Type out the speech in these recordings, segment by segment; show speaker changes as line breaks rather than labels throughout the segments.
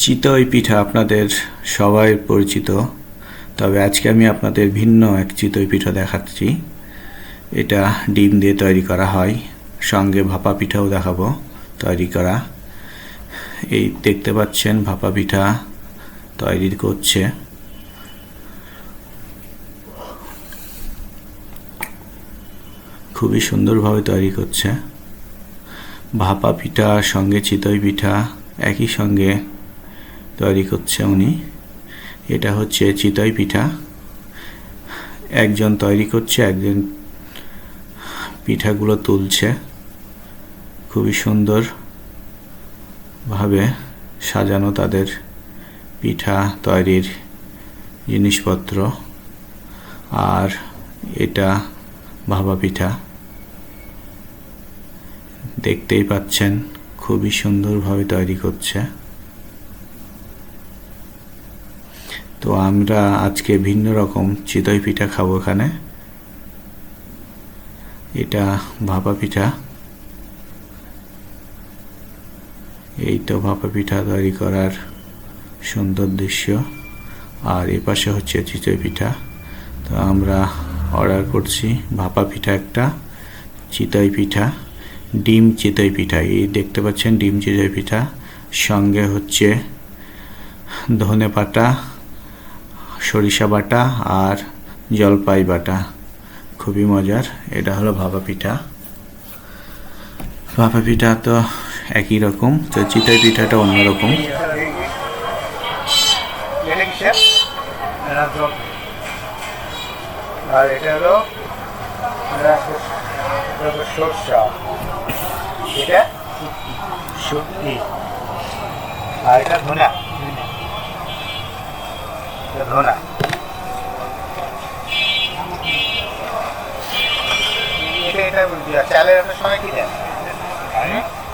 চিতই পিঠা আপনাদের সবাই পরিচিত, তবে আজকে আমি আপনাদের ভিন্ন এক চিতই পিঠা দেখাচ্ছি। এটা ডিম দিয়ে তৈরি করা হয়, সঙ্গে ভাপা পিঠাও দেখাবো তৈরি করা। এই দেখতে পাচ্ছেন ভাপা পিঠা তৈরি করছে। খুবই সুন্দরভাবে তৈরি করছে। ভাপা পিঠা সঙ্গে চিতই পিঠা একই সঙ্গে তৈরি করছে উনি। এটা হচ্ছে চিতই পিঠা, একজন তৈরি করছে, একজন পিঠাগুলো তুলছে। খুবই সুন্দর ভাবে সাজানো তাদের পিঠা তৈরির জিনিসপত্র। আর এটা ভাপা পিঠা দেখতেই পাচ্ছেন, খুবই সুন্দরভাবে তৈরি করছে। তো আমরা আজকে ভিন্ন রকম চিতই পিঠা খাবো এখানে। এটা ভাপা পিঠা, এই তো ভাপা পিঠা তৈরি করার সুন্দর দৃশ্য। আর এ পাশে হচ্ছে চিতই পিঠা। তো আমরা অর্ডার করছি ভাপা পিঠা একটা, চিতই পিঠা, ডিম চিতই পিঠা। এই দেখতে পাচ্ছেন ডিম চিতই পিঠা, সঙ্গে হচ্ছে ধনে পাতা, সরিষা বাটা আর জলপাই বাটা। খুবই মজার। এটা হলো ভাপা পিঠা। ভাপা পিঠা তো একই রকম, তো চিতই পিঠাটা অন্যরকম।
আর এটা হলো সরষা, এটা শুটকি, আর এটা ধনা, ধনা। এটা চালের আটার সঙ্গে কি দেন?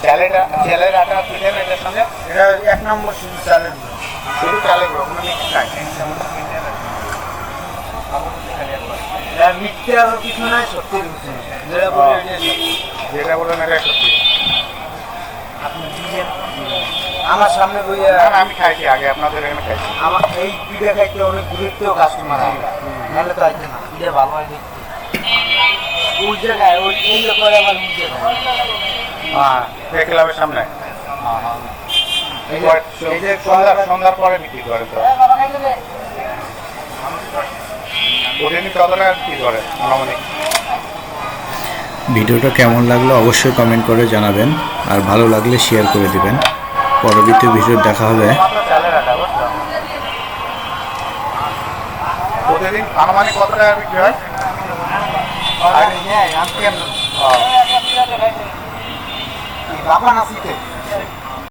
চালের আটা কি দেন এটার সঙ্গে? এটা 1 নম্বর শুধু চালের, শুধু চালের মিথ্যে আরো কিছু নাই, সত্যি কিছু নেই। যেটা বলেন এটা সত্যি। আমার সামনে আমি খাইছি আগে, আপনাদের এখানে খাইছি। আমার এই পিঠা খাইতে অনেক দূরের থেকেও কাস্টমার আসে, নাহলে তো আসবে না। পিঠা ভালো হয় দেখতে। ওই জায়গায় ওই এই ব্যাপারে আমার নিচে ক্লাবের সামনে এই যে সন্ধ্যার পরে বিক্রি করে, তো
ভিডিওটা কেমন লাগলো অবশ্যই কমেন্ট করে জানাবেন, আর ভালো লাগলে শেয়ার করে দিবেন। পরবর্তী ভিডিও দেখা হবে।
প্রতিদিন আনুমানিক কত টাকা বিক্রি হয়?